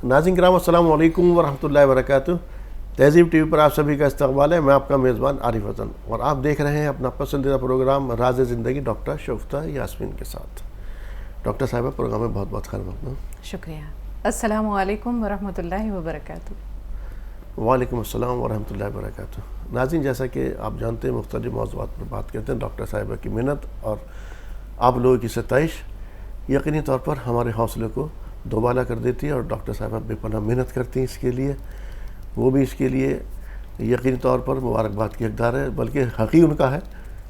ناظرین کرام السلام علیکم ورحمۃ اللہ وبرکاتہ. تہذیب ٹی وی پر آپ سبھی کا استقبال ہے. میں آپ کا میزبان عارف حسن اور آپ دیکھ رہے ہیں اپنا پسندیدہ پروگرام راز زندگی ڈاکٹر شگفتہ یاسمین کے ساتھ. ڈاکٹر صاحبہ پروگرام میں بہت بہت خیر مقدم. شکریہ. السلام علیکم ورحمۃ اللہ وبرکاتہ. وعلیکم السلام ورحمۃ اللہ وبرکاتہ. ناظرین جیسا کہ آپ جانتے ہیں مختلف موضوعات پر بات کرتے ہیں. ڈاکٹر صاحبہ کی محنت اور آپ لوگوں کی ستائش یقینی طور پر ہمارے حوصلے کو دوبالا کر دیتی ہے اور ڈاکٹر صاحبہ بے پناہ محنت کرتی ہیں اس کے لیے. وہ بھی اس کے لیے یقینی طور پر مبارکباد کی حقدار ہے, بلکہ حقی ان کا ہے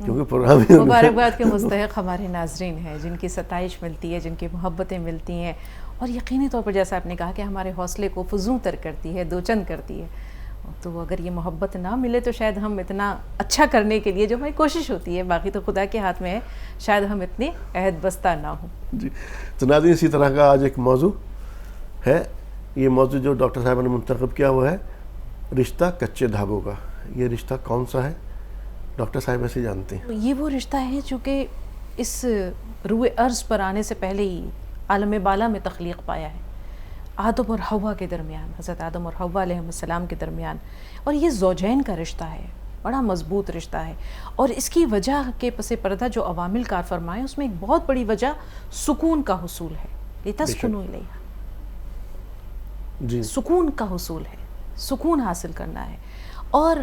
کیونکہ پروگرام ہی مبارکباد کے مستحق ہمارے ناظرین ہیں جن کی ستائش ملتی ہے, جن کی محبتیں ملتی ہیں اور یقینی طور پر جیسا آپ نے کہا کہ ہمارے حوصلے کو فزوں تر کرتی ہے, دوچند کرتی ہے. تو اگر یہ محبت نہ ملے تو شاید ہم اتنا اچھا کرنے کے لیے جو ہماری کوشش ہوتی ہے, باقی تو خدا کے ہاتھ میں ہے, شاید ہم اتنے عہد بستہ نہ ہوں. جی تو ناظرین اسی طرح کا آج ایک موضوع ہے. یہ موضوع جو ڈاکٹر صاحبہ نے منتخب کیا وہ ہے رشتہ کچے دھاگوں کا. یہ رشتہ کون سا ہے ڈاکٹر صاحبہ سے جانتے ہیں. یہ وہ رشتہ ہے جو کہ اس روئے ارض پر آنے سے پہلے ہی عالم بالا میں تخلیق پایا ہے, آدم اور حوا کے درمیان, حضرت آدم اور حوا علیہ السلام کے درمیان. اور یہ زوجین کا رشتہ ہے, بڑا مضبوط رشتہ ہے. اور اس کی وجہ کے پس پردہ جو عوامل کار فرمائے اس میں ایک بہت بڑی وجہ سکون کا حصول ہے. لتسکنوا الیہا, جی سکون کا حصول ہے, سکون حاصل کرنا ہے. اور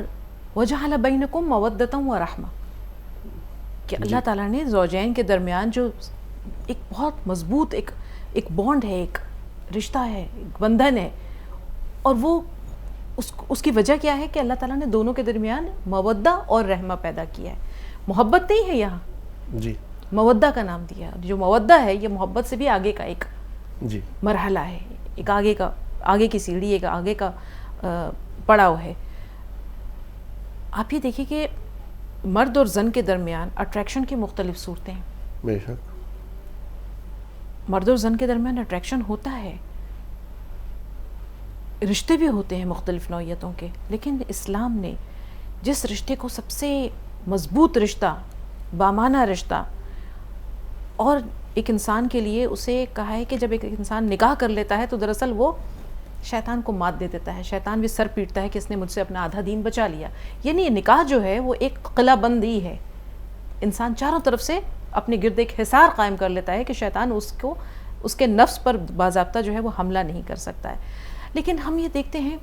وجعل بینکم مودۃ و رحمہ, کہ اللہ تعالیٰ نے زوجین کے درمیان جو ایک بہت مضبوط ایک بانڈ ہے, ایک رشتہ ہے, ایک بندھن ہے, اور وہ اس کی وجہ کیا ہے کہ اللہ تعالیٰ نے دونوں کے درمیان مودہ اور رحمہ پیدا کیا ہے. محبت نہیں ہے یہاں, جی مودہ کا نام دیا. جو مودہ ہے یہ محبت سے بھی آگے کا ایک جی مرحلہ ہے, ایک آگے کی سیڑھی, ایک آگے کا پڑاؤ ہے. آپ یہ دیکھیں کہ مرد اور زن کے درمیان اٹریکشن کی مختلف صورتیں ہیں. بے شک مرد اور زن کے درمیان اٹریکشن ہوتا ہے, رشتے بھی ہوتے ہیں مختلف نوعیتوں کے, لیکن اسلام نے جس رشتے کو سب سے مضبوط رشتہ, بامانہ رشتہ, اور ایک انسان کے لیے اسے کہا ہے کہ جب ایک انسان نکاح کر لیتا ہے تو دراصل وہ شیطان کو مات دے دیتا ہے. شیطان بھی سر پیٹتا ہے کہ اس نے مجھ سے اپنا آدھا دین بچا لیا. یعنی نکاح جو ہے وہ ایک قلعہ بندی ہے, انسان چاروں طرف سے اپنے گرد ایک حصار قائم کر لیتا ہے کہ شیطان اس کے نفس پر باضابطہ جو ہے وہ حملہ نہیں کر سکتا ہے. لیکن ہم یہ دیکھتے ہیں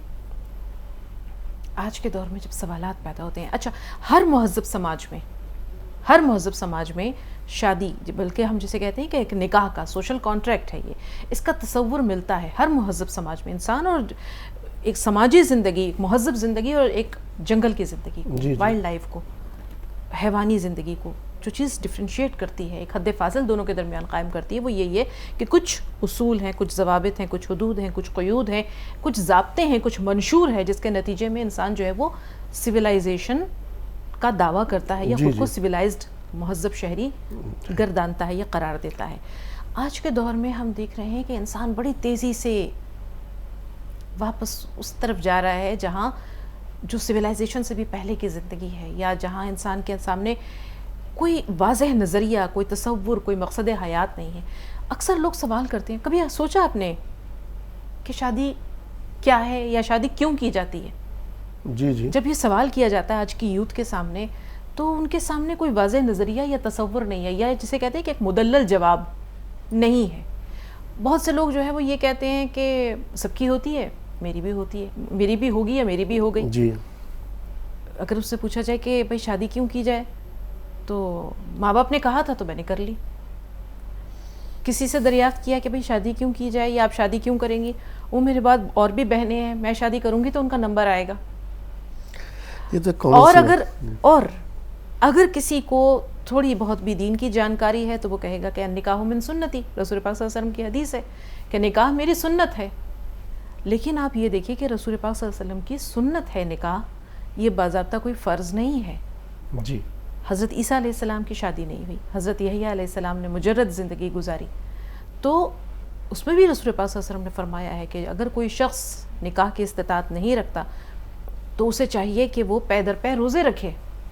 آج کے دور میں جب سوالات پیدا ہوتے ہیں, اچھا ہر مہذب سماج میں شادی, بلکہ ہم جسے کہتے ہیں کہ ایک نکاح کا سوشل کانٹریکٹ ہے, یہ اس کا تصور ملتا ہے ہر مہذب سماج میں. انسان اور ایک سماجی زندگی, ایک مہذب زندگی اور ایک جنگل کی زندگی, وائلڈ لائف کو, حیوانی زندگی کو, جو چیز ڈفرینشیٹ کرتی ہے, ایک حد فاصل دونوں کے درمیان قائم کرتی ہے, وہ یہی ہے کہ کچھ اصول ہیں, کچھ ضوابط ہیں, کچھ حدود ہیں, کچھ قیود ہیں, کچھ ضابطے ہیں, کچھ منشور ہے, جس کے نتیجے میں انسان جو ہے وہ سویلائزیشن کا دعویٰ کرتا ہے یا خود کو سویلائزڈ مہذب شہری گردانتا ہے یا قرار دیتا ہے. آج کے دور میں ہم دیکھ رہے ہیں کہ انسان بڑی تیزی سے واپس اس طرف جا رہا ہے جہاں جو سویلائزیشن سے بھی پہلے کی زندگی ہے, یا جہاں انسان کے سامنے کوئی واضح نظریہ, کوئی تصور, کوئی مقصد حیات نہیں ہے. اکثر لوگ سوال کرتے ہیں, کبھی سوچا آپ نے کہ شادی کیا ہے یا شادی کیوں کی جاتی ہے؟ جی جب یہ سوال کیا جاتا ہے آج کی یوتھ کے سامنے تو ان کے سامنے کوئی واضح نظریہ یا تصور نہیں ہے, یا جسے کہتے ہیں کہ ایک مدلل جواب نہیں ہے. بہت سے لوگ جو ہے وہ یہ کہتے ہیں کہ سب کی ہوتی ہے, میری بھی ہوتی ہے, میری بھی ہوگی یا میری بھی ہو گئی. جی اگر اس سے پوچھا جائے کہ بھائی شادی کیوں کی جائے تو ماں باپ نے کہا تھا تو میں نے کر لی. کسی سے دریافت کیا کہ بھائی شادی کیوں کی جائے یا آپ شادی کیوں کریں گی, وہ میرے بعد اور بھی بہنیں ہیں, میں شادی کروں گی تو ان کا نمبر آئے گا. اور اگر کسی کو تھوڑی بہت بھی دین کی جانکاری ہے تو وہ کہے گا کہ نکاح من سنتی, رسول پاک صلی اللہ علیہ وسلم کی حدیث ہے کہ نکاح میری سنت ہے. لیکن آپ یہ دیکھیے کہ رسول پاک صلی اللہ علیہ وسلم کی سنت ہے نکاح, یہ باضابطہ کوئی فرض نہیں ہے. جی حضرت عیسیٰ علیہ السلام کی شادی نہیں ہوئی, حضرت یحییٰ علیہ السلام نے مجرد زندگی گزاری, تو اس میں بھی رسول پاک صلی اللہ علیہ وسلم نے فرمایا ہے کہ اگر کوئی شخص نکاح کی استطاعت نہیں رکھتا تو اسے چاہیے کہ وہ پے در پے روزے رکھے,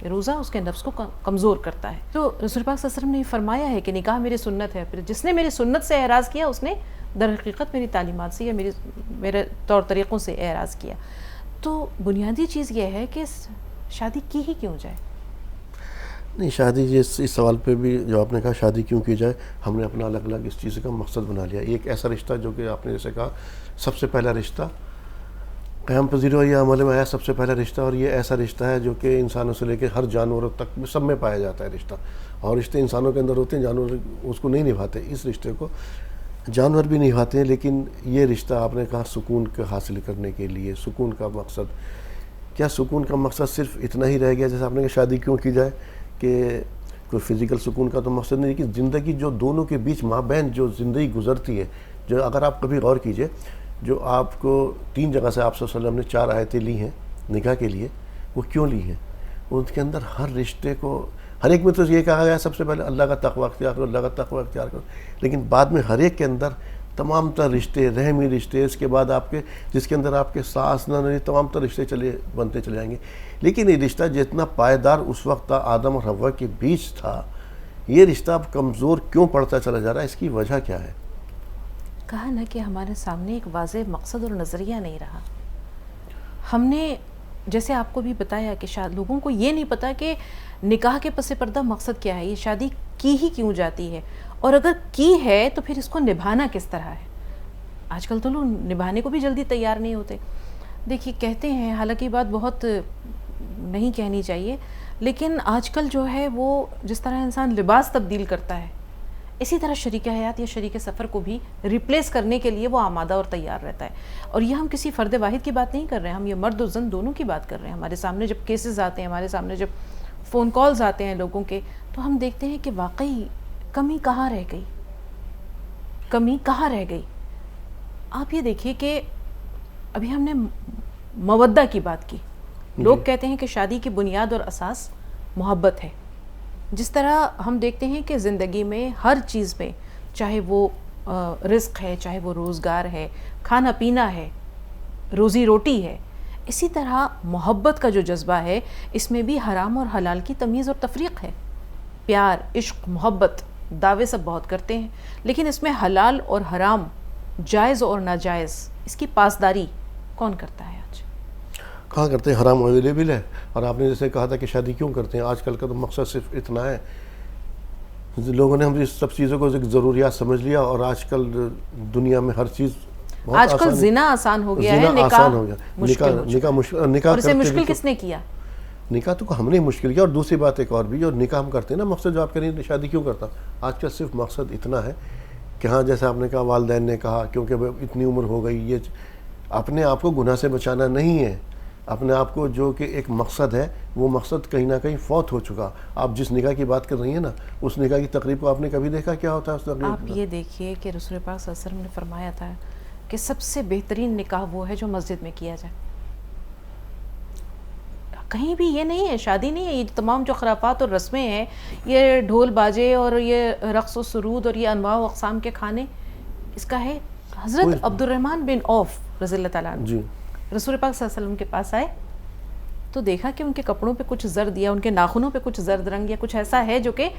روزہ اس کے نفس کو کمزور کرتا ہے. تو رسول پاک صلی اللہ علیہ وسلم نے فرمایا ہے کہ نکاح میری سنت ہے, پھر جس نے میری سنت سے اعراض کیا اس نے در حقیقت میری تعلیمات سے یا میرے طور طریقوں سے اعراض کیا. تو بنیادی چیز یہ ہے کہ شادی کی ہی کیوں جائے؟ نہیں، شادی اس سوال پہ بھی جو آپ نے کہا شادی کیوں کی جائے، ہم نے اپنا الگ الگ اس چیز کا مقصد بنا لیا. ایک ایسا رشتہ جو کہ آپ نے جیسے کہا سب سے پہلا رشتہ قیام پذیر اور یہ عمل میں آیا سب سے پہلا رشتہ، اور یہ ایسا رشتہ ہے جو کہ انسانوں سے لے کے ہر جانوروں تک سب میں پایا جاتا ہے رشتہ. اور رشتے انسانوں کے اندر ہوتے ہیں، جانور اس کو نہیں نبھاتے. اس رشتے کو جانور بھی نبھاتے ہیں، لیکن یہ رشتہ آپ نے کہا سکون کا حاصل کرنے کے لیے، سکون کا مقصد کیا؟ سکون کا مقصد صرف اتنا ہی رہ گیا جیسے آپ نے کہا شادی کیوں کی جائے کہ کوئی فزیکل سکون کا تو مقصد نہیں، لیکن زندگی جو دونوں کے بیچ مابین جو زندگی گزرتی ہے، جو اگر آپ کبھی غور کیجئے، جو آپ کو 3 جگہ سے آپ صلی اللہ علیہ وسلم نے 4 آیتیں لی ہیں نکاح کے لیے، وہ کیوں لی ہیں؟ ان کے اندر ہر رشتے کو، ہر ایک میں تو یہ کہا گیا سب سے پہلے اللہ کا تقوی اختیار کرو، اللہ کا تقوی اختیار کرو، لیکن بعد میں ہر ایک کے اندر تمام تر رشتے، رحمی رشتے، اس کے بعد آپ کے جس کے اندر آپ کے ساس نہ تمام تر رشتے بنتے چلے جائیں گے. لیکن یہ رشتہ جتنا پائیدار اس وقت تھا آدم اور حوا کے بیچ تھا، یہ رشتہ اب کمزور کیوں پڑتا چلا جا رہا ہے؟ اس کی وجہ کیا ہے؟ کہا نا کہ ہمارے سامنے ایک واضح مقصد اور نظریہ نہیں رہا. ہم نے جیسے آپ کو بھی بتایا کہ شاید لوگوں کو یہ نہیں پتا کہ نکاح کے پس پردہ مقصد کیا ہے، یہ شادی کی ہی کیوں جاتی ہے، اور اگر کی ہے تو پھر اس کو نبھانا کس طرح ہے. آج کل تو لوگ نبھانے کو بھی جلدی تیار نہیں ہوتے. دیکھیے کہتے ہیں، حالانکہ یہ بات بہت نہیں کہنی چاہیے، لیکن آج کل جو ہے وہ جس طرح انسان لباس تبدیل کرتا ہے، اسی طرح شریک حیات یا شریک سفر کو بھی ریپلیس کرنے کے لیے وہ آمادہ اور تیار رہتا ہے. اور یہ ہم کسی فرد واحد کی بات نہیں کر رہے ہیں، ہم یہ مرد و زن دونوں کی بات کر رہے ہیں. ہمارے سامنے جب کیسز آتے ہیں، ہمارے سامنے جب فون کالز آتے ہیں لوگوں کے، تو ہم دیکھتے ہیں کہ واقعی کمی کہاں رہ گئی، کمی کہاں رہ گئی. آپ یہ دیکھیے کہ ابھی ہم نے مودہ کی بات کی. لوگ کہتے ہیں کہ شادی کی بنیاد اور اساس محبت ہے. جس طرح ہم دیکھتے ہیں کہ زندگی میں ہر چیز میں، چاہے وہ رزق ہے، چاہے وہ روزگار ہے، کھانا پینا ہے، روزی روٹی ہے، اسی طرح محبت کا جو جذبہ ہے اس میں بھی حرام اور حلال کی تمیز اور تفریق ہے. پیار، عشق، محبت دعوے سب بہت کرتے ہیں، لیکن اس میں حلال اور حرام، جائز اور ناجائز، اس کی پاسداری کون کرتا ہے؟ آج کہاں کرتے ہیں؟ حرام اویلیبل ہے. اور آپ نے جیسے کہا تھا کہ شادی کیوں کرتے ہیں، آج کل کا تو مقصد صرف اتنا ہے. لوگوں نے ہم اس سب چیزوں کو ضروریات سمجھ لیا، اور آج کل دنیا میں ہر چیز آج کل زنا آسان ہو گیا ہے، نکاح مشکل. اور اسے مشکل کس نے کیا؟ نکاح تو ہم نے مشکل کیا. اور دوسری بات ایک اور بھی، جو نکاح ہم کرتے ہیں نا، مقصد جو آپ کہیں شادی کیوں کرتا، آج کل صرف مقصد اتنا ہے کہ ہاں جیسے آپ نے کہا، والدین نے کہا کیونکہ اتنی عمر ہو گئی، یہ اپنے آپ کو گناہ سے بچانا نہیں ہے، اپنے آپ کو جو کہ ایک مقصد ہے، وہ مقصد کہیں نہ کہیں فوت ہو چکا. آپ جس نکاح کی بات کر رہی ہیں نا، اس نکاح کی تقریب کو آپ نے کبھی دیکھا کیا ہوتا ہے اس تقریب؟ آپ یہ دیکھیے کہ رسول پاک صلی اللہ علیہ وسلم نے فرمایا تھا کہ سب سے بہترین نکاح وہ ہے جو مسجد میں کیا جائے. کہیں بھی یہ نہیں ہے، شادی نہیں ہے. یہ تمام جو خرافات اور رسمیں ہیں، یہ ڈھول باجے اور یہ رقص و سرود اور یہ انواع و اقسام کے کھانے، اس کا ہے. حضرت عبد الرحمن بن عوف رضی اللہ تعالیٰ عنہ جی رسول پاک صلی اللہ علیہ وسلم کے پاس آئے تو دیکھا کہ ان کے کپڑوں پہ کچھ زرد یا ان کے ناخنوں پہ کچھ زرد رنگ یا کچھ ایسا ہے جو کہ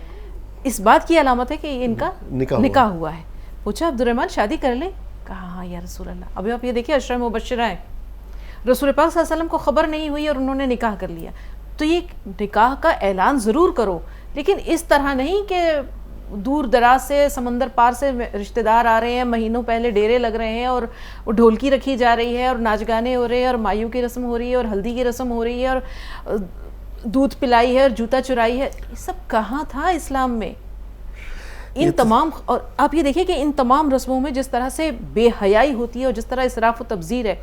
اس بات کی علامت ہے کہ ان کا نکاح ہوا ہے. پوچھا عبد الرحمن شادی کر لیں؟ کہا ہاں یا رسول اللہ. ابھی آپ یہ دیکھیے عشرہ مبشرہ ہیں، رسول پاک صلی اللہ علیہ وسلم کو خبر نہیں ہوئی اور انہوں نے نکاح کر لیا. تو یہ نکاح کا اعلان ضرور کرو، لیکن اس طرح نہیں کہ دور دراز سے، سمندر پار سے رشتہ دار آ رہے ہیں، مہینوں پہلے ڈیرے لگ رہے ہیں اور وہ ڈھولکی رکھی جا رہی ہے اور ناچ گانے ہو رہے ہیں اور مایوں کی رسم ہو رہی ہے اور ہلدی کی رسم ہو رہی ہے اور دودھ پلائی ہے اور جوتا چرائی ہے. یہ سب کہاں تھا اسلام میں؟ ان تمام، اور آپ یہ دیکھیں کہ ان تمام رسموں میں جس طرح سے بے حیائی ہوتی ہے اور جس طرح اسراف و تبذیر ہے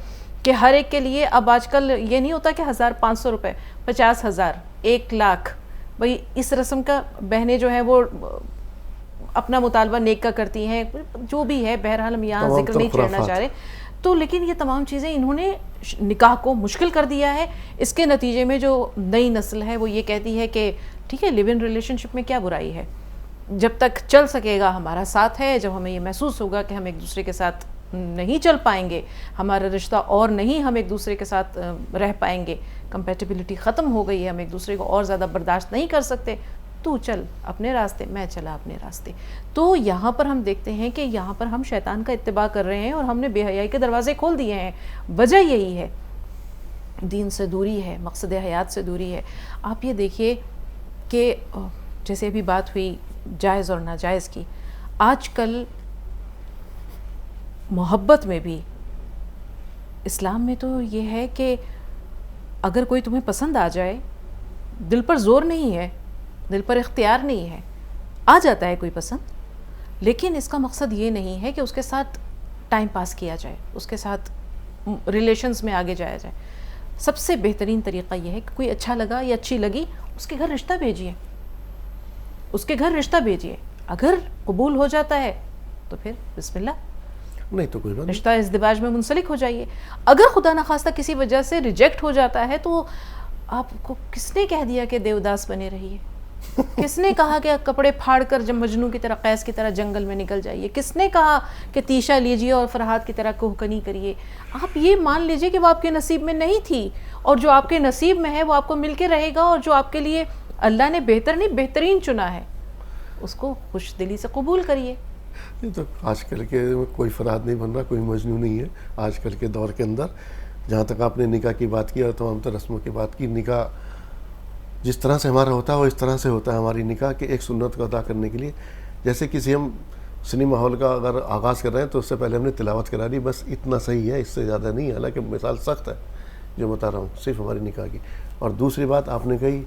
کہ ہر ایک کے لیے اب آج کل یہ نہیں ہوتا کہ 1500 روپے، 50,000، 1,00,000. بھئی اس رسم کا بہنیں جو ہیں وہ اپنا مطالبہ نیک کا کرتی ہیں، جو بھی ہے. بہرحال ہم یہاں ذکر نہیں چھیڑنا چاہ رہے. تو لیکن یہ تمام چیزیں انہوں نے نکاح کو مشکل کر دیا ہے. اس کے نتیجے میں جو نئی نسل ہے وہ یہ کہتی ہے کہ ٹھیک ہے، لیو ان ریلیشن شپ میں کیا برائی ہے، جب تک چل سکے گا ہمارا ساتھ ہے. جب ہمیں یہ محسوس ہوگا کہ ہم ایک دوسرے کے ساتھ نہیں چل پائیں گے، ہمارا رشتہ اور نہیں ہم ایک دوسرے کے ساتھ رہ پائیں گے، کمپیٹیبلٹی ختم ہو گئی ہے، ہم ایک دوسرے کو اور زیادہ برداشت نہیں کر سکتے، تو چل اپنے راستے، میں چلا اپنے راستے. تو یہاں پر ہم دیکھتے ہیں کہ یہاں پر ہم شیطان کا اتباع کر رہے ہیں اور ہم نے بے حیائی کے دروازے کھول دیے ہیں. وجہ یہی ہے، دین سے دوری ہے، مقصد حیات سے دوری ہے. آپ یہ دیکھیے کہ جیسے ابھی بات ہوئی جائز اور ناجائز کی، آج کل محبت میں بھی اسلام میں تو یہ ہے کہ اگر کوئی تمہیں پسند آ جائے، دل پر زور نہیں ہے، دل پر اختیار نہیں ہے، آ جاتا ہے کوئی پسند، لیکن اس کا مقصد یہ نہیں ہے کہ اس کے ساتھ ٹائم پاس کیا جائے، اس کے ساتھ ریلیشنز میں آگے جایا جائے. سب سے بہترین طریقہ یہ ہے کہ کوئی اچھا لگا یا اچھی لگی، اس کے گھر رشتہ بھیجیے، اس کے گھر رشتہ بھیجیے. اگر قبول ہو جاتا ہے تو پھر بسم اللہ، نہیں تو کوئی بات نہیں. رشتہ ازدواج میں منسلک ہو جائیے. اگر خدا نخواستہ کسی وجہ سے ریجیکٹ ہو جاتا ہے تو آپ کو کس نے کہہ دیا کہ دیوداس بنے رہیے؟ کس نے کہا کہ کپڑے پھاڑ کر جب مجنوں کی طرح، قیس کی طرح جنگل میں نکل جائیے؟ کس نے کہا کہ تیشا لیجیے اور فرحاد کی طرح کوہکنی کریے؟ آپ یہ مان لیجیے کہ وہ آپ کے نصیب میں نہیں تھی، اور جو آپ کے نصیب میں ہے وہ آپ کو مل کے رہے گا، اور جو آپ کے لیے اللہ نے بہتر نہیں بہترین چنا ہے اس کو خوش دلی سے قبول کریے. یہ تو آج کل کے کوئی فرحاد نہیں بن رہا، کوئی مجنون نہیں ہے آج کل کے دور کے اندر. جہاں تک آپ نے نکاح کی بات کی اور تمام تر رسموں کی بات کی، نکاح جس طرح سے ہمارا ہوتا ہے وہ اس طرح سے ہوتا ہے ہماری نکاح کہ ایک سنت کو ادا کرنے کے لیے، جیسے کسی ہم سنیما ہال کا اگر آغاز کر رہے ہیں تو اس سے پہلے ہم نے تلاوت کرا لی، بس اتنا صحیح ہے، اس سے زیادہ نہیں. حالانکہ مثال سخت ہے جو بتا رہا ہوں صرف ہماری نکاح کی. اور دوسری بات آپ نے کہی،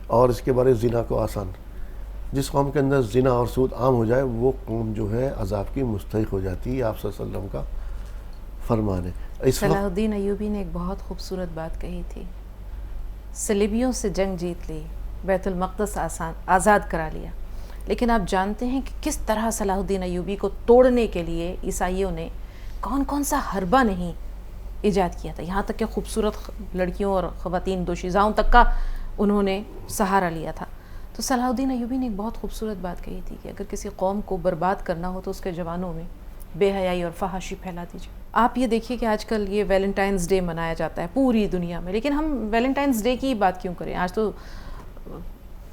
اور اس کے بارے زنا کو آسان، جس قوم کے اندر زنا اور سود عام ہو جائے وہ قوم جو ہے عذاب کی مستحق ہو جاتی ہے. آپ صلی اللہ علیہ وسلم کا فرمان ہے. صلاح الدین ایوبی نے ایک بہت خوبصورت بات کہی تھی، صلیبیوں سے جنگ جیت لی، بیت المقدس آزاد کرا لیا. لیکن آپ جانتے ہیں کہ کس طرح صلاح الدین ایوبی کو توڑنے کے لیے عیسائیوں نے کون کون سا حربہ نہیں ایجاد کیا تھا، یہاں تک کہ خوبصورت لڑکیوں اور خواتین دوشیزاؤں تک کا انہوں نے سہارا لیا تھا. تو صلاح الدین ایوبی نے ایک بہت خوبصورت بات کہی تھی کہ اگر کسی قوم کو برباد کرنا ہو تو اس کے جوانوں میں بے حیائی اور فحاشی پھیلا دیجیے. آپ یہ دیکھیے کہ آج کل یہ ویلنٹائنز ڈے منایا جاتا ہے پوری دنیا میں، لیکن ہم ویلنٹائنز ڈے کی بات کیوں کریں؟ آج تو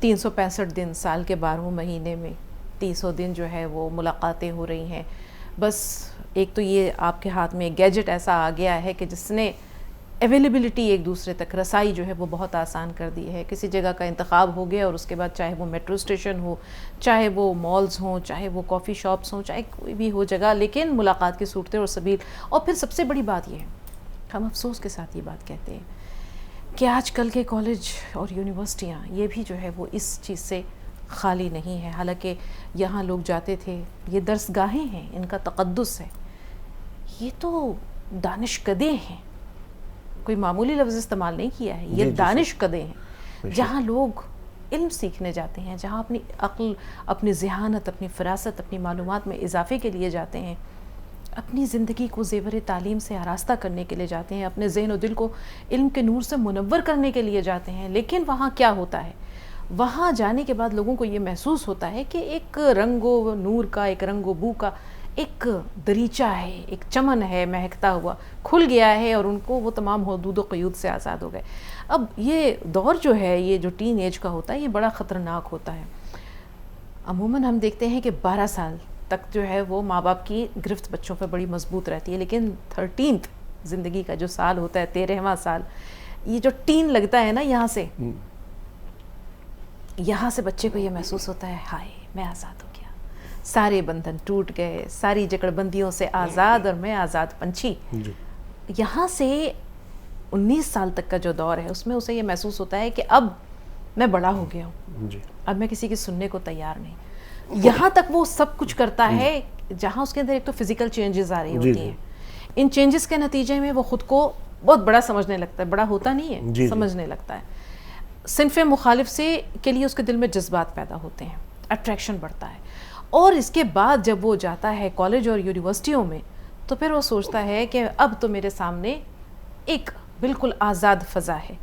365 دن سال کے 12 مہینے میں 300 دن جو ہے وہ ملاقاتیں ہو رہی ہیں. بس ایک تو یہ آپ کے ہاتھ میں ایک گیجٹ ایسا آ گیا ہے کہ جس نے اویلیبلٹی، ایک دوسرے تک رسائی جو ہے وہ بہت آسان کر دی ہے. کسی جگہ کا انتخاب ہو گیا اور اس کے بعد چاہے وہ میٹرو اسٹیشن ہو، چاہے وہ مالز ہوں، چاہے وہ کافی شاپس ہوں، چاہے کوئی بھی ہو جگہ، لیکن ملاقات کی صورتیں اور سبیل. اور پھر سب سے بڑی بات یہ ہے، ہم افسوس کے ساتھ یہ بات کہتے ہیں کہ آج کل کے کالج اور یونیورسٹیاں یہ بھی جو ہے وہ اس چیز سے خالی نہیں ہے. حالانکہ یہاں لوگ جاتے تھے، یہ درس گاہیں ہیں، ان کا تقدس ہے. یہ تو دانش کدے ہیں، کوئی معمولی لفظ استعمال نہیں کیا ہے، یہ دانش کدے ہیں جہاں لوگ علم سیکھنے جاتے ہیں، جہاں اپنی عقل، اپنی ذہانت، اپنی فراست، اپنی معلومات میں اضافے کے لیے جاتے ہیں، اپنی زندگی کو زیور تعلیم سے آراستہ کرنے کے لیے جاتے ہیں، اپنے ذہن و دل کو علم کے نور سے منور کرنے کے لیے جاتے ہیں. لیکن وہاں کیا ہوتا ہے؟ وہاں جانے کے بعد لوگوں کو یہ محسوس ہوتا ہے کہ ایک رنگ و نور کا، ایک رنگ و بو کا ایک دریچہ ہے، ایک چمن ہے مہکتا ہوا، کھل گیا ہے، اور ان کو وہ تمام حدود و قیود سے آزاد ہو گئے. اب یہ دور جو ہے، یہ جو ٹین ایج کا ہوتا ہے، یہ بڑا خطرناک ہوتا ہے. عموماً ہم دیکھتے ہیں کہ 12 سال تک جو ہے وہ ماں باپ کی گرفت بچوں پہ بڑی مضبوط رہتی ہے، لیکن 13th زندگی کا جو سال ہوتا ہے، 13واں سال، یہ جو ٹین لگتا ہے نا، یہاں سے بچے کو یہ محسوس ہوتا ہے، ہائے میں آزاد ہو گیا، سارے بندھن ٹوٹ گئے، ساری جکڑ بندیوں سے آزاد، اور میں آزاد پنچھی. یہاں سے 19 سال تک کا جو دور ہے اس میں اسے یہ محسوس ہوتا ہے کہ اب میں بڑا ہو گیا ہوں، اب میں کسی کی سننے کو تیار نہیں. یہاں تک وہ سب کچھ کرتا ہے جہاں اس کے اندر ایک تو فزیکل چینجز آ رہی ہوتی ہیں. ان چینجز کے نتیجے میں وہ خود کو بہت بڑا سمجھنے لگتا ہے، بڑا ہوتا نہیں ہے، سمجھنے لگتا ہے. صنف مخالف سے کے لیے اس کے دل میں جذبات پیدا ہوتے ہیں، اٹریکشن بڑھتا ہے. اور اس کے بعد جب وہ جاتا ہے کالج اور یونیورسٹیوں میں تو پھر وہ سوچتا ہے کہ اب تو میرے سامنے ایک بالکل آزاد فضا ہے.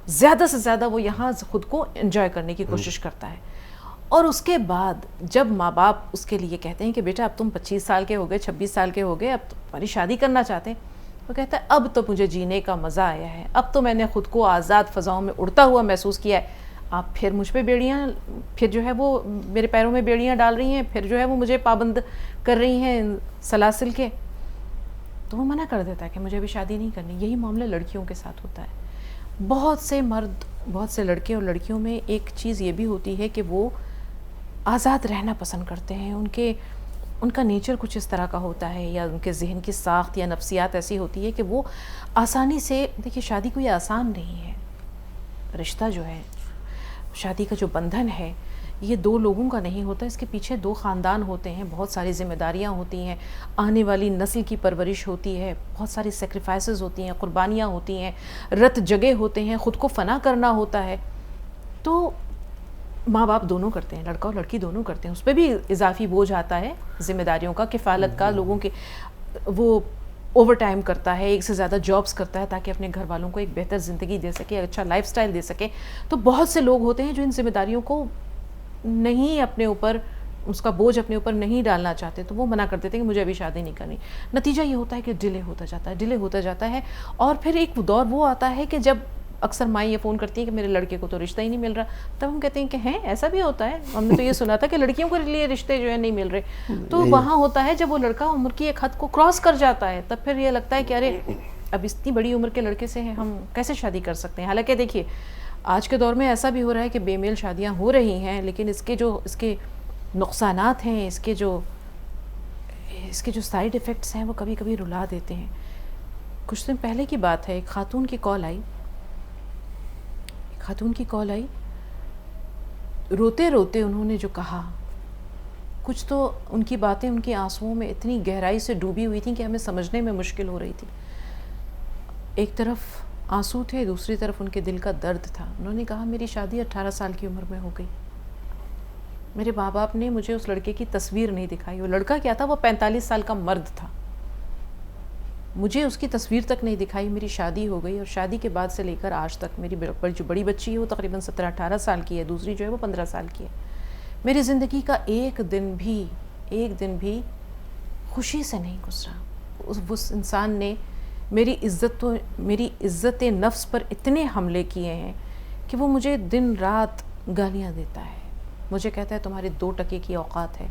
زیادہ سے زیادہ وہ یہاں خود کو انجوائے کرنے کی کوشش کرتا ہے. اور اس کے بعد جب ماں باپ اس کے لیے کہتے ہیں کہ بیٹا اب تم 25 سال کے ہو گئے، 26 سال کے ہو گئے، اب تمہاری شادی کرنا چاہتے ہیں، وہ کہتا ہے اب تو مجھے جینے کا مزہ آیا ہے، اب تو میں نے خود کو آزاد فضاؤں میں اڑتا ہوا محسوس کیا ہے، آپ پھر مجھ پہ بیڑیاں، پھر جو ہے وہ میرے پیروں میں بیڑیاں ڈال رہی ہیں، پھر جو ہے وہ مجھے پابند کر رہی ہیں سلاسل کے. تو وہ منع کر دیتا ہے کہ مجھے ابھی شادی نہیں کرنی. یہی معاملہ لڑکیوں کے ساتھ ہوتا ہے. بہت سے مرد، بہت سے لڑکے اور لڑکیوں میں ایک چیز یہ بھی ہوتی ہے کہ وہ آزاد رہنا پسند کرتے ہیں. ان کا نیچر کچھ اس طرح کا ہوتا ہے، یا ان کے ذہن کی ساخت یا نفسیات ایسی ہوتی ہے کہ وہ آسانی سے، دیکھیے شادی کوئی آسان نہیں ہے. رشتہ جو ہے، شادی کا جو بندھن ہے، یہ دو لوگوں کا نہیں ہوتا. اس کے پیچھے دو خاندان ہوتے ہیں، بہت ساری ذمہ داریاں ہوتی ہیں، آنے والی نسل کی پرورش ہوتی ہے، بہت ساری سیکریفائسز ہوتی ہیں، قربانیاں ہوتی ہیں، رت جگے ہوتے ہیں، خود کو فنا کرنا ہوتا ہے. تو ماں باپ دونوں کرتے ہیں، لڑکا اور لڑکی دونوں کرتے ہیں. اس پہ بھی اضافی بوجھ آتا ہے ذمہ داریوں کا، کفالت کا، لوگوں کے، وہ اوور ٹائم کرتا ہے، ایک سے زیادہ جابس کرتا ہے تاکہ اپنے گھر والوں کو ایک بہتر زندگی دے سکے، اچھا لائف سٹائل دے سکے. تو بہت سے لوگ ہوتے ہیں جو ان ذمہ داریوں کو نہیں اپنے اوپر، اس کا بوجھ اپنے اوپر نہیں ڈالنا چاہتے، تو وہ منع کر دیتے ہیں کہ مجھے ابھی شادی نہیں کرنی. نتیجہ یہ ہوتا ہے کہ ڈیلے ہوتا جاتا ہے. اور پھر ایک دور وہ آتا ہے کہ جب اکثر مائیں یہ فون کرتی ہیں کہ میرے لڑکے کو تو رشتہ ہی نہیں مل رہا. تب ہم کہتے ہیں کہ ہیں ایسا بھی ہوتا ہے، ہم نے تو یہ سنا تھا کہ لڑکیوں کے لیے رشتے جو ہے نہیں مل رہے. تو وہاں ہوتا ہے جب وہ لڑکا عمر کی ایک حد کو کراس کر جاتا ہے، تب پھر یہ لگتا ہے کہ ارے اب اتنی بڑی عمر کے لڑکے سے ہم کیسے شادی کر سکتے ہیں. حالانکہ دیکھیے آج کے دور میں ایسا بھی ہو رہا ہے کہ بے میل شادیاں ہو رہی ہیں، لیکن اس کے نقصانات ہیں، اس کے جو سائیڈ ایفیکٹس ہیں وہ کبھی کبھی رلا دیتے ہیں. کچھ دن پہلے کی بات ہے، ایک خاتون کی کال آئی. روتے روتے انہوں نے جو کہا، کچھ تو ان کی باتیں ان کے آنسوؤں میں اتنی گہرائی سے ڈوبی ہوئی تھیں کہ ہمیں سمجھنے میں مشکل ہو رہی تھی. ایک طرف آنسو تھے، دوسری طرف ان کے دل کا درد تھا. انہوں نے کہا میری شادی 18 سال کی عمر میں ہو گئی. میرے ماں باپ نے مجھے اس لڑکے کی تصویر نہیں دکھائی. وہ لڑکا کیا تھا، وہ 45 سال کا مرد تھا. مجھے اس کی تصویر تک نہیں دکھائی. میری شادی ہو گئی، اور شادی کے بعد سے لے کر آج تک میری جو بڑی بچی ہے وہ تقریباً 17-18 سال کی ہے، دوسری جو ہے وہ 15 سال کی ہے. میری زندگی کا ایک دن بھی خوشی سے نہیں گزرا. اس انسان نے میری عزت نفس پر اتنے حملے کیے ہیں کہ وہ مجھے دن رات گالیاں دیتا ہے. مجھے کہتا ہے تمہارے 2 ٹکے کی اوقات ہے،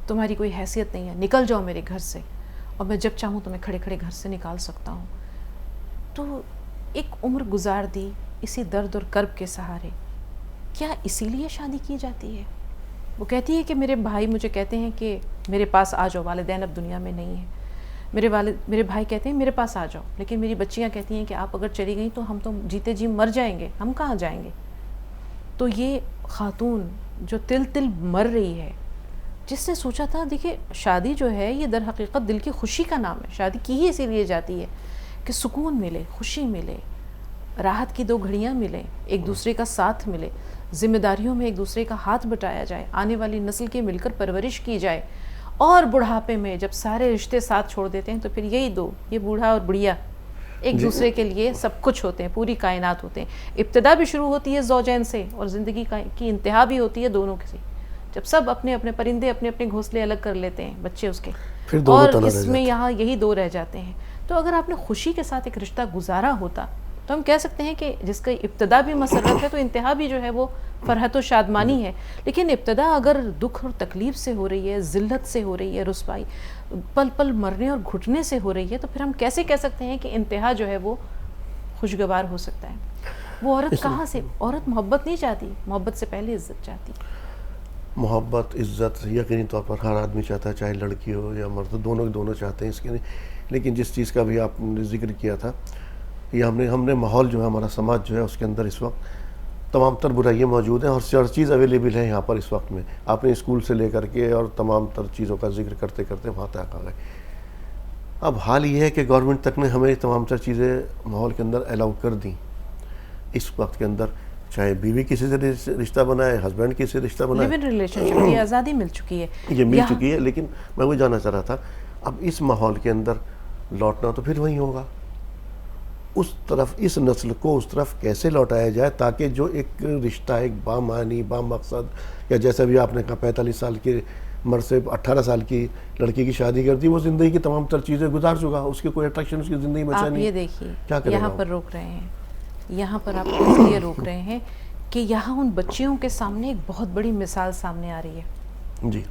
تمہاری کوئی حیثیت نہیں ہے، نکل جاؤ میرے گھر سے، اور میں جب چاہوں تمہیں کھڑے کھڑے گھر سے نکال سکتا ہوں. تو ایک عمر گزار دی اسی درد اور کرب کے سہارے. کیا اسی لیے شادی کی جاتی ہے؟ وہ کہتی ہے کہ میرے بھائی مجھے کہتے ہیں کہ میرے پاس آ جاؤ، والدین اب دنیا میں نہیں ہیں. میرے بھائی کہتے ہیں میرے پاس آ جاؤ، لیکن میری بچیاں کہتی ہیں کہ آپ اگر چلی گئیں تو ہم تو جیتے جی مر جائیں گے، ہم کہاں جائیں گے. تو یہ خاتون جو تل مر رہی ہے، جس نے سوچا تھا، دیکھیں شادی جو ہے یہ در حقیقت دل کی خوشی کا نام ہے. شادی کی ہی اسی لیے جاتی ہے کہ سکون ملے، خوشی ملے، راحت کی 2 گھڑیاں ملیں، ایک دوسرے کا ساتھ ملے، ذمہ داریوں میں ایک دوسرے کا ہاتھ بٹایا جائے، آنے والی نسل کی مل کر پرورش کی جائے. اور بڑھاپے میں جب سارے رشتے ساتھ چھوڑ دیتے ہیں تو پھر یہ بوڑھا اور بڑھیا ایک دوسرے کے لیے سب کچھ ہوتے ہیں، پوری کائنات ہوتے ہیں. ابتدا بھی شروع ہوتی ہے زوجین سے، اور زندگی کی انتہا بھی ہوتی ہے دونوں کی، جب سب اپنے اپنے پرندے اپنے اپنے گھونسلے الگ کر لیتے ہیں، بچے اس کے، اور اس میں یہاں یہی 2 رہ جاتے ہیں. تو اگر آپ نے خوشی کے ساتھ ایک رشتہ گزارا ہوتا تو ہم کہہ سکتے ہیں کہ جس کا ابتدا بھی مسرت ہے تو انتہا بھی جو ہے وہ فرحت و شادمانی ہے. لیکن ابتدا اگر دکھ اور تکلیف سے ہو رہی ہے، ذلت سے ہو رہی ہے، رسوائی، پل پل مرنے اور گھٹنے سے ہو رہی ہے، تو پھر ہم کیسے کہہ سکتے ہیں کہ انتہا جو ہے وہ خوشگوار ہو سکتا ہے. وہ عورت کہاں سے، عورت محبت نہیں چاہتی، محبت سے پہلے عزت چاہتی. محبت، عزت یقینی طور پر ہر آدمی چاہتا ہے، چاہے لڑکی ہو یا مرد، دونوں چاہتے ہیں اس کے لیے. لیکن جس چیز کا بھی آپ نے ذکر کیا تھا، یہ ہم نے ماحول جو ہے، ہمارا سماج جو ہے، اس کے اندر اس وقت تمام تر برائیاں موجود ہیں، اور ہر چیز اویلیبل ہے یہاں پر اس وقت میں. آپ نے اسکول سے لے کر کے اور تمام تر چیزوں کا ذکر کرتے کرتے وہاں تک آ گئے. اب حال یہ ہے کہ گورنمنٹ تک نے ہمیں تمام تر چیزیں ماحول کے اندر الاؤ کر دیں. اس وقت کے اندر چاہے بیوی کسی سے رشتہ بنائے، ہسبینڈ کسی سے رشتہ بنائے، لیو ان ریلیشن شپ کی آزادی مل چکی ہے، یہ مل چکی ہے. لیکن میں وہ جاننا چاہ رہا تھا، اب اس ماحول کے اندر لوٹنا تو پھر وہیں ہوگا. اس طرف، اس نسل کو اس طرف کیسے لوٹایا جائے تاکہ جو ایک رشتہ، ایک بامعنی، مقصد، یا جیسا بھی آپ نے کہا 45 سال کے مرد سے 18 سال کی لڑکی کی شادی کر دی، وہ زندگی کی تمام تر چیزیں گزار چکا، اس کی کوئی اٹریکشن اس کی زندگی میں نہیں. آپ یہ دیکھیے کیا کرے گا؟ یہاں پر روک رہے ہیں، یہاں پر آپ کو اس لیے روک رہے ہیں کہ یہاں ان بچیوں کے سامنے ایک بہت بڑی مثال سامنے آ رہی ہے، جی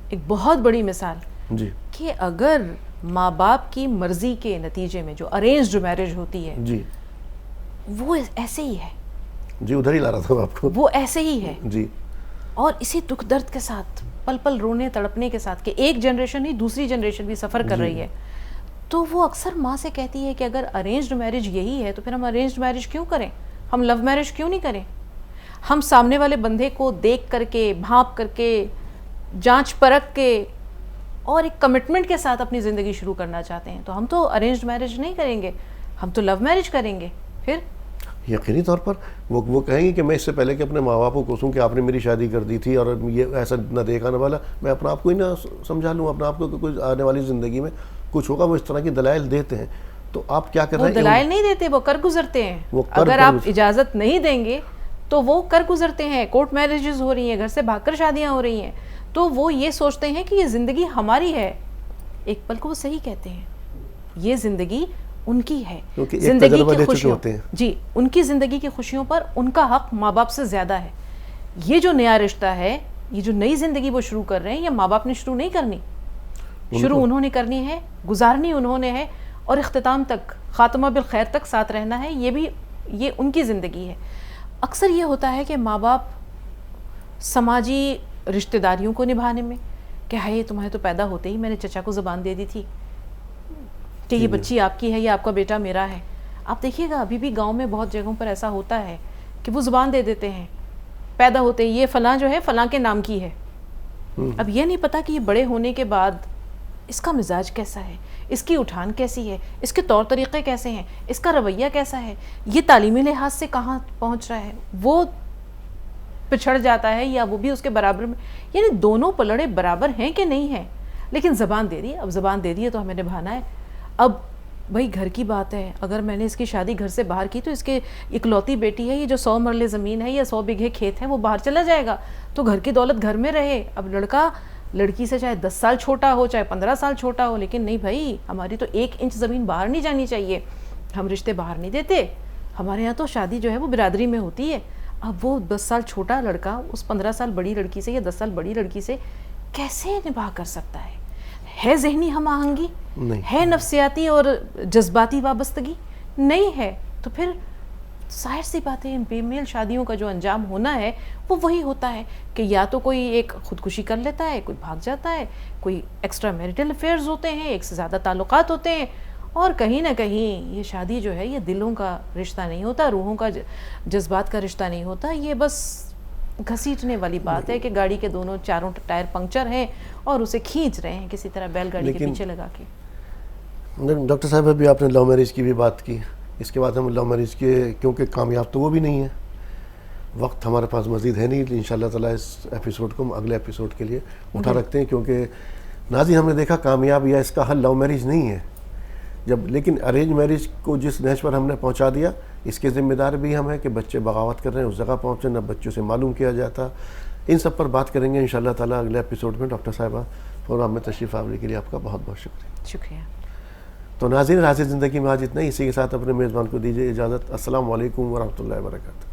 ایک بہت بڑی مثال، جی کہ اگر ماں باپ کی مرضی کے نتیجے میں جو ارینجڈ میرج ہوتی ہے جی وہ ایسے ہی ہے، جی ادھر ہی لا رہا تھا میں آپ کو. وہ ایسے ہی ہے، جی اور اسی دکھ درد کے ساتھ، پل پل رونے تڑپنے کے ساتھ، کہ ایک جنریشن ہی دوسری جنریشن بھی سفر کر رہی ہے. تو وہ اکثر ماں سے کہتی ہے کہ اگر ارینجڈ میرج یہی ہے تو پھر ہم ارینجڈ میرج کیوں کریں، ہم لو میرج کیوں نہیں کریں، ہم سامنے والے بندے کو دیکھ کر کے، بھانپ کر کے، جانچ پرکھ کے اور ایک کمٹمنٹ کے ساتھ اپنی زندگی شروع کرنا چاہتے ہیں، تو ہم تو ارینجڈ میرج نہیں کریں گے، ہم تو لو میرج کریں گے. پھر یقینی طور پر وہ کہیں گے کہ میں اس سے پہلے کہ اپنے ماں باپ کو کوسوں کہ آپ نے میری شادی کر دی تھی اور یہ ایسا نہ دیکھا نہ والا، میں اپنا آپ کو ہی نہ سمجھا لوں اپنا آپ کو کہ کوئی آنے والی زندگی میں کچھ ہوگا. وہ اس طرح کی دلائل دیتے ہیں. تو آپ کیا کر رہے ہیں؟ وہ دلائل نہیں دیتے، وہ کر گزرتے ہیں. اگر آپ اجازت نہیں دیں گے تو وہ کر گزرتے ہیں. کورٹ میرجز ہو رہی ہیں، گھر سے بھاگ کر شادیاں ہو رہی ہیں، تو وہ یہ سوچتے ہیں کہ یہ زندگی ہماری ہے. ایک پل کو وہ صحیح کہتے ہیں، یہ زندگی ان کی ہے، زندگی کی خوشیوں، جی ان کی زندگی کی خوشیوں پر ان کا حق ماں باپ سے زیادہ ہے. یہ جو نیا رشتہ ہے، یہ جو نئی زندگی وہ شروع کر رہے ہیں، یہ ماں باپ نے شروع نہیں کرنی، شروع انہوں نے کرنی ہے، گزارنی انہوں نے ہے، اور اختتام تک، خاتمہ بالخیر تک ساتھ رہنا ہے. یہ ان کی زندگی ہے. اکثر یہ ہوتا ہے کہ ماں باپ سماجی رشتہ داریوں کو نبھانے میں کہ ہے تمہیں تو پیدا ہوتے ہی میں نے چچا کو زبان دے دی تھی کہ یہ بچی آپ کی ہے، یہ آپ کا بیٹا میرا ہے. آپ دیکھیے گا ابھی بھی گاؤں میں بہت جگہوں پر ایسا ہوتا ہے کہ وہ زبان دے دیتے ہیں پیدا ہوتے ہی، یہ فلاں جو ہے فلاں کے نام کی ہے. اب یہ نہیں پتا کہ یہ بڑے ہونے کے بعد اس کا مزاج کیسا ہے، اس کی اٹھان کیسی ہے، اس کے طور طریقے کیسے ہیں، اس کا رویہ کیسا ہے، یہ تعلیمی لحاظ سے کہاں پہنچ رہا ہے، وہ پچھڑ جاتا ہے یا وہ بھی اس کے برابر میں، یعنی دونوں پلڑے برابر ہیں کہ نہیں ہیں. لیکن زبان دے دی، اب زبان دے دی ہے تو ہمیں نبھانا ہے. اب بھائی گھر کی بات ہے، اگر میں نے اس کی شادی گھر سے باہر کی تو اس کے اکلوتی بیٹی ہے، یہ جو 100 مرلے زمین ہے یا 100 بیگھے کھیت ہے وہ باہر چلا جائے گا تو گھر کی دولت گھر میں رہے. اب لڑکا لڑکی سے چاہے 10 سال چھوٹا ہو چاہے 15 سال چھوٹا ہو، لیکن نہیں بھائی ہماری تو 1 انچ زمین باہر نہیں جانی چاہیے، ہم رشتے باہر نہیں دیتے. ہمارے یہاں تو شادی جو ہے وہ برادری میں ہوتی ہے. اب وہ 10 سال چھوٹا لڑکا اس 15 سال بڑی لڑکی سے یا 10 سال بڑی لڑکی سے کیسے نبھا کر سکتا ہے؟ ہے ذہنی ہم آہنگی؟ ہے نفسیاتی اور جذباتی وابستگی؟ نہیں ہے. تو پھر ظاہر سی بات ہے ان بے میل شادیوں کا جو انجام ہونا ہے وہ وہی ہوتا ہے کہ یا تو کوئی ایک خودکشی کر لیتا ہے، کوئی بھاگ جاتا ہے، کوئی ایکسٹرا میریٹل افیئرز ہوتے ہیں، ایک سے زیادہ تعلقات ہوتے ہیں، اور کہیں نہ کہیں یہ شادی جو ہے یہ دلوں کا رشتہ نہیں ہوتا، روحوں کا جذبات کا رشتہ نہیں ہوتا. یہ بس گھسیٹنے والی بات ہے کہ گاڑی کے دونوں چاروں ٹائر پنکچر ہیں اور اسے کھینچ رہے ہیں کسی طرح بیل گاڑی کے پیچھے لگا کے. ڈاکٹر صاحب ابھی آپ نے لو میرج کی بھی بات کی، اس کے بعد ہم لو میرج کے کیونکہ کامیاب تو وہ بھی نہیں ہے، وقت ہمارے پاس مزید ہے نہیں، انشاءاللہ تعالیٰ اس ایپیسوڈ کو ہم اگلے ایپیسوڈ کے لیے اٹھا رکھتے ہیں، کیونکہ ناظرین ہم نے دیکھا کامیاب یا اس کا حل لو میرج نہیں ہے. لیکن ارینج میرج کو جس نہج پر ہم نے پہنچا دیا، اس کے ذمہ دار بھی ہم ہیں کہ بچے بغاوت کر رہے ہیں اس جگہ پہنچے نہ بچوں سے معلوم کیا جاتا. ان سب پر بات کریں گے انشاءاللہ تعالیٰ اگلے ایپیسوڈ میں. ڈاکٹر صاحبہ پروگرام میں تشریف آوری کے لیے آپ کا بہت بہت شکریہ. تو ناظرین راز زندگی میں آج اتنا ہی، اسی کے ساتھ اپنے میزبان کو دیجیے اجازت. السلام علیکم ورحمۃ اللہ وبرکاتہ.